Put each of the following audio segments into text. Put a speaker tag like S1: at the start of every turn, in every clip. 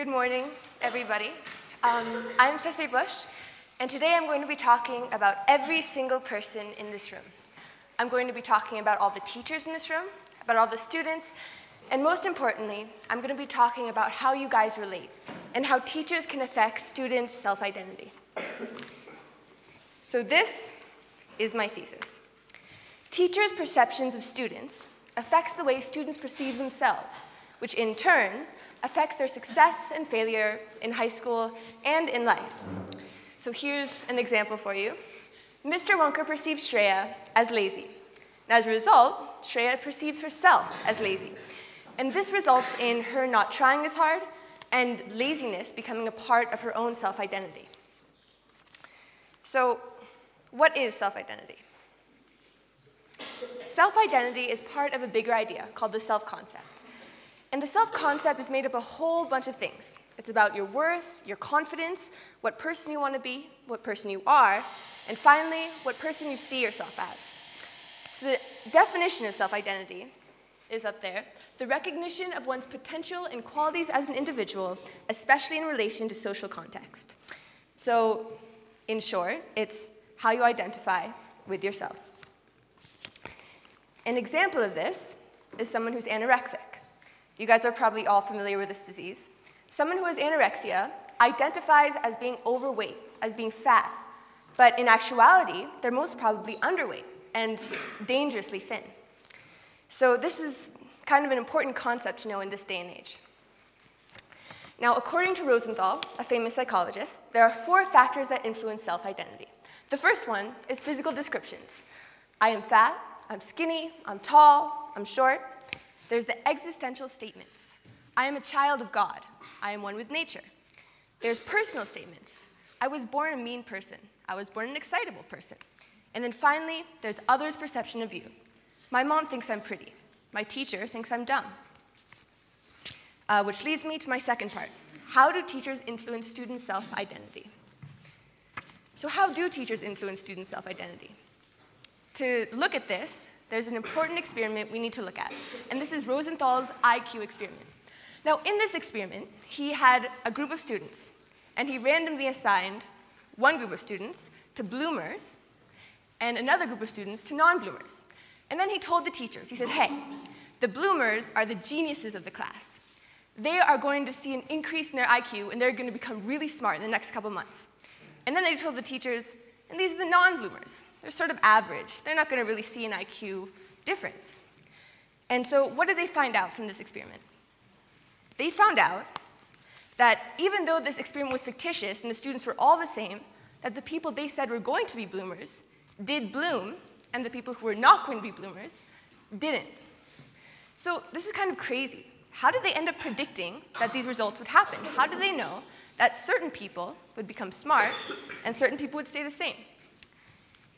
S1: Good morning, everybody. I'm Setse, and today I'm going to be talking about every single person in this room. I'm going to be talking about all the teachers in this room, about all the students, and most importantly, I'm going to be talking about how you guys relate and how teachers can affect students' self-identity. So this is my thesis. Teachers' perceptions of students affects the way students perceive themselves, which in turn affects their success and failure in high school and in life. So here's an example for you. Mr. Wonker perceives Shreya as lazy. And as a result, Shreya perceives herself as lazy. And this results in her not trying as hard and laziness becoming a part of her own self-identity. So what is self-identity? Self-identity is part of a bigger idea called the self-concept. And the self-concept is made up of a whole bunch of things. It's about your worth, your confidence, what person you want to be, what person you are, and finally, what person you see yourself as. So the definition of self-identity is up there: the recognition of one's potential and qualities as an individual, especially in relation to social context. So, in short, it's how you identify with yourself. An example of this is someone who's anorexic. You guys are probably all familiar with this disease. Someone who has anorexia identifies as being overweight, as being fat, but in actuality, they're most probably underweight and dangerously thin. So this is kind of an important concept to know in this day and age. Now, according to Rosenthal, a famous psychologist, there are 4 factors that influence self-identity. The first one is physical descriptions. I am fat, I'm skinny, I'm tall, I'm short. There's the existential statements. I am a child of God. I am one with nature. There's personal statements. I was born a mean person. I was born an excitable person. And then finally, there's others' perception of you. My mom thinks I'm pretty. My teacher thinks I'm dumb. Which leads me to my second part. How do teachers influence student self-identity? So how do teachers influence student self-identity? To look at this, there's an important experiment we need to look at, and this is Rosenthal's IQ experiment. Now, in this experiment, he had a group of students, and he randomly assigned one group of students to bloomers and another group of students to non-bloomers. And then he told the teachers, he said, hey, the bloomers are the geniuses of the class. They are going to see an increase in their IQ, and they're going to become really smart in the next couple months. And then they told the teachers, and these are the non-bloomers. They're sort of average. They're not going to really see an IQ difference. And so what did they find out from this experiment? They found out that even though this experiment was fictitious and the students were all the same, that the people they said were going to be bloomers did bloom, and the people who were not going to be bloomers didn't. So this is kind of crazy. How did they end up predicting that these results would happen? How did they know that certain people would become smart and certain people would stay the same?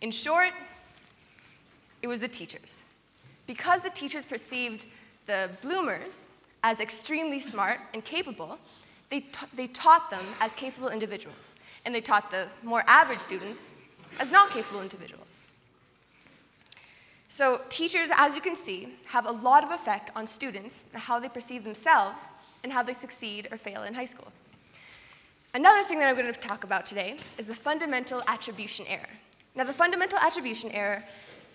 S1: In short, it was the teachers. Because the teachers perceived the bloomers as extremely smart and capable, they taught them as capable individuals, and they taught the more average students as not capable individuals. So teachers, as you can see, have a lot of effect on students and how they perceive themselves and how they succeed or fail in high school. Another thing that I'm going to talk about today is the fundamental attribution error. Now, the fundamental attribution error,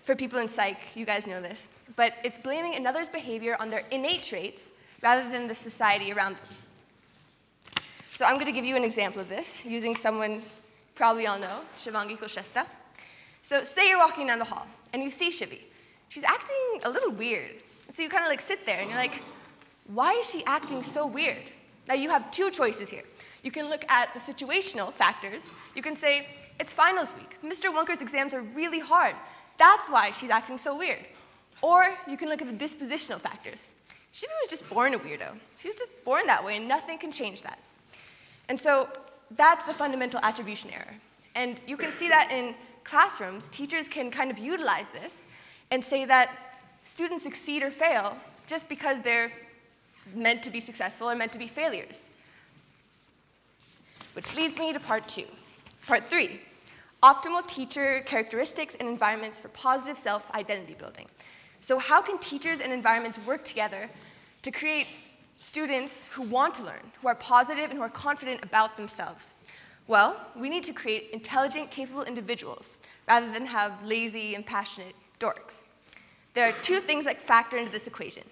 S1: for people in psych, you guys know this, but it's blaming another's behavior on their innate traits rather than the society around them. So I'm going to give you an example of this using someone probably all know, Shivangi Kulshesta. So say you're walking down the hall and you see Shivi. She's acting a little weird. So you kind of like sit there and you're like, why is she acting so weird? Now you have 2 choices here. You can look at the situational factors. You can say, it's finals week. Mr. Wonker's exams are really hard. That's why she's acting so weird. Or you can look at the dispositional factors. She was just born a weirdo. She was just born that way, and nothing can change that. And so that's the fundamental attribution error. And you can see that in classrooms, teachers can kind of utilize this and say that students succeed or fail just because they're meant to be successful or meant to be failures. Which leads me to part 2. Part 3. Optimal teacher characteristics and environments for positive self-identity building. So how can teachers and environments work together to create students who want to learn, who are positive and who are confident about themselves? Well, we need to create intelligent, capable individuals rather than have lazy and passionate dorks. There are two things that factor into this equation.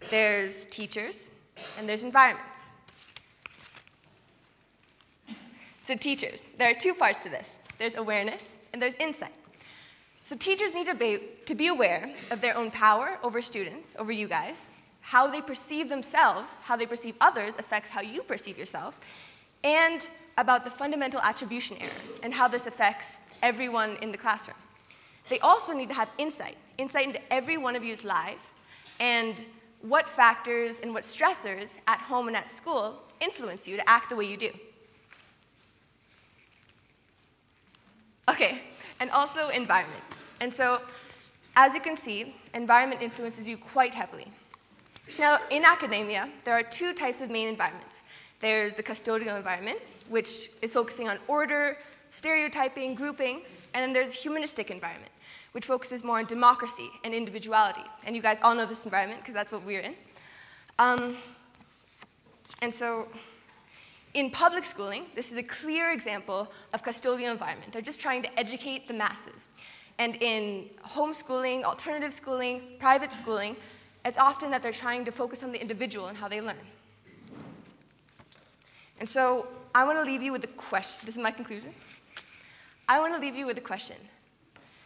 S1: There's teachers and there's environments. So teachers, there are two parts to this. There's awareness and there's insight. So teachers need to be aware of their own power over students, over you guys. How they perceive themselves, how they perceive others affects how you perceive yourself, and about the fundamental attribution error and how this affects everyone in the classroom. They also need to have insight into every one of you's life and what factors and what stressors at home and at school influence you to act the way you do. Okay, and also environment. And so, as you can see, environment influences you quite heavily. Now, in academia, there are two types of main environments. There's the custodial environment, which is focusing on order, stereotyping, grouping, and then there's the humanistic environment, which focuses more on democracy and individuality. And you guys all know this environment, because that's what we're in. And so, in public schooling, this is a clear example of custodial environment. They're just trying to educate the masses. And in homeschooling, alternative schooling, private schooling, it's often that they're trying to focus on the individual and how they learn. And so I want to leave you with a question. This is my conclusion. I want to leave you with a question.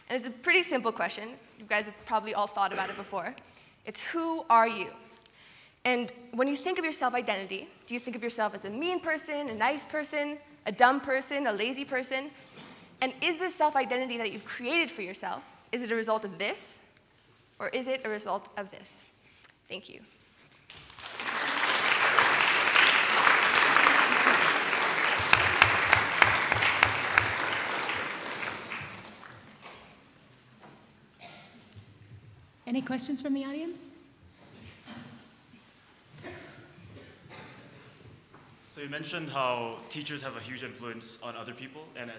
S1: And it's a pretty simple question. You guys have probably all thought about it before. It's, who are you? And when you think of your self-identity, do you think of yourself as a mean person, a nice person, a dumb person, a lazy person? And is this self-identity that you've created for yourself, is it a result of this, or is it a result of this? Thank you.
S2: Any questions from the audience?
S3: So you mentioned how teachers have a huge influence on other people, and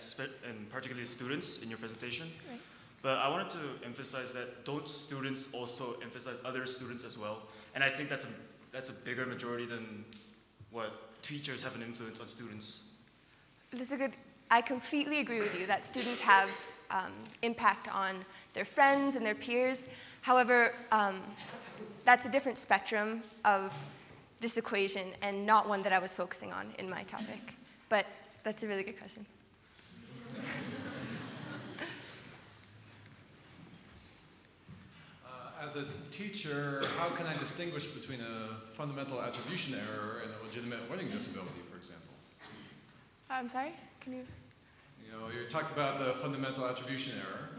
S3: particularly students in your presentation. Right. But I wanted to emphasize that don't students also emphasize other students as well? And I think that's a bigger majority than what teachers have an influence on students.
S1: I completely agree with you that students have impact on their friends and their peers. However, that's a different spectrum of this equation and not one that I was focusing on in my topic. But that's a really good question.
S4: As a teacher, how can I distinguish between a fundamental attribution error and a legitimate learning disability, for example?
S1: I'm sorry? Can you?
S4: You know, you talked about the fundamental attribution error,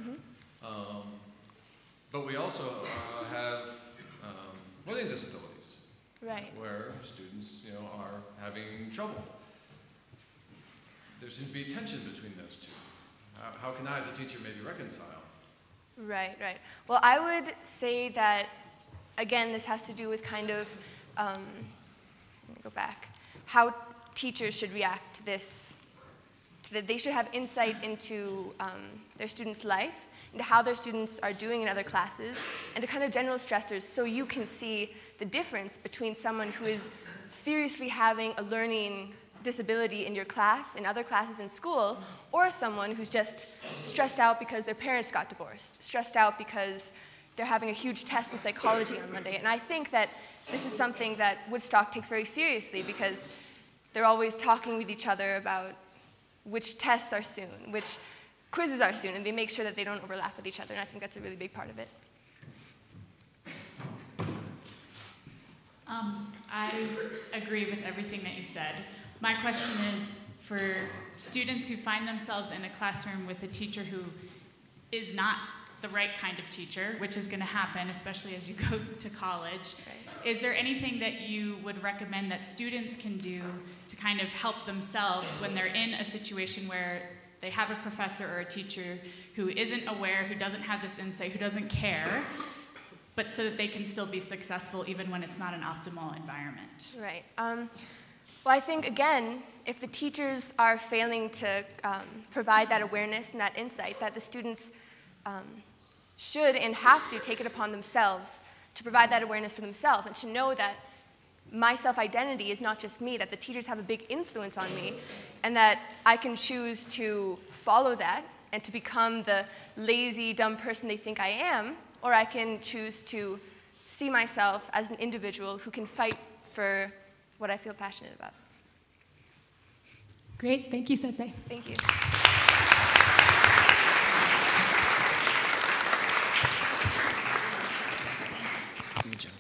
S4: but we also have learning disabilities,
S1: right?
S4: Where students, you know, are having trouble. There seems to be a tension between those two. How can I, as a teacher, maybe reconcile?
S1: Right, right. Well, I would say that, again, this has to do with kind of, let me go back, how teachers should react to this, that they should have insight into their students' life, into how their students are doing in other classes, and to kind of general stressors so you can see the difference between someone who is seriously having a learning disability in your class, in other classes in school, or someone who's just stressed out because their parents got divorced, stressed out because they're having a huge test in psychology on Monday. And I think that this is something that Woodstock takes very seriously because they're always talking with each other about which tests are soon, which quizzes are soon, and they make sure that they don't overlap with each other, and I think that's a really big part of it.
S2: I agree with everything that you said. My question is for students who find themselves in a classroom with a teacher who is not the right kind of teacher, which is going to happen, especially as you go to college. Right. Is there anything that you would recommend that students can do to kind of help themselves when they're in a situation where they have a professor or a teacher who isn't aware, who doesn't have this insight, who doesn't care, but so that they can still be successful even when it's not an optimal environment?
S1: Right. Well, I think, again, if the teachers are failing to provide that awareness and that insight, that the students should and have to take it upon themselves to provide that awareness for themselves and to know that my self-identity is not just me, that the teachers have a big influence on me, and that I can choose to follow that and to become the lazy, dumb person they think I am, or I can choose to see myself as an individual who can fight for what I feel passionate about.
S5: Great, thank you, Setse.
S1: Thank you.
S6: Good job.